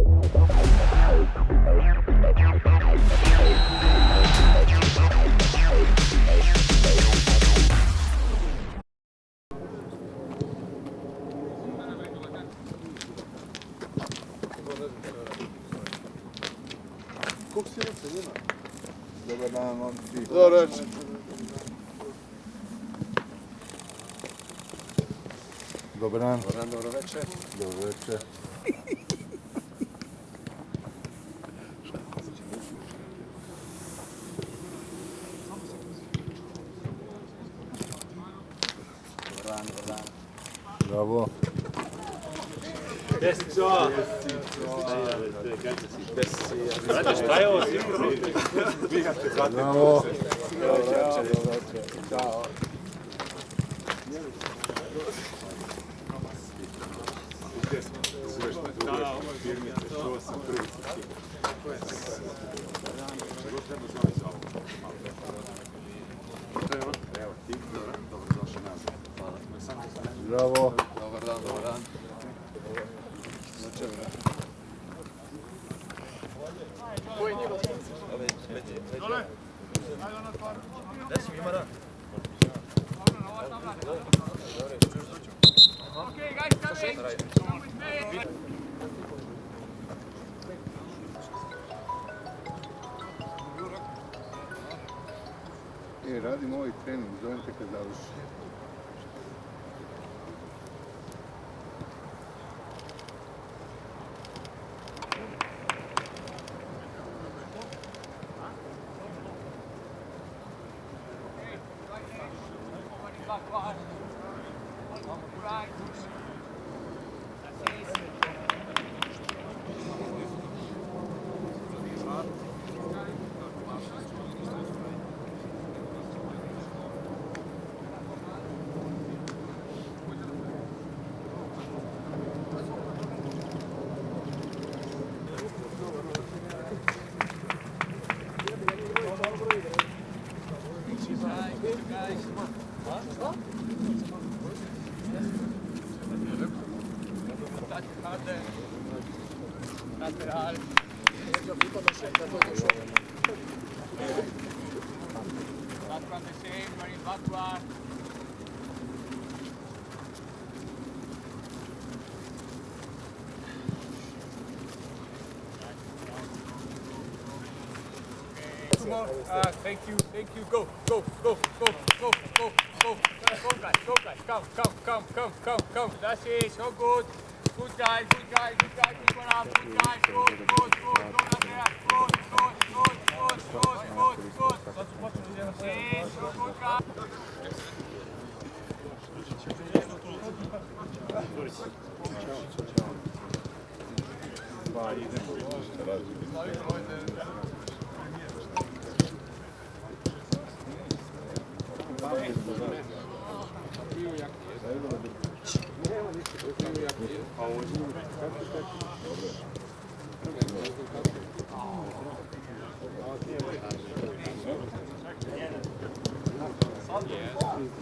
Dobar dan, momci. Dobar večer. Dobar dan. Dobro večer. Dobro večer. Dobar dan. Bravo. Desno! Znate šta je ovo? Bravo. Ćao. Bravo. Dobar dan. Radim ovaj trening, zovem te kad završi. Thank you. Go, guys. Come. That's it. So good. Good guys. Keep on up. Good guys. Good. So good guys.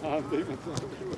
Ante ima to.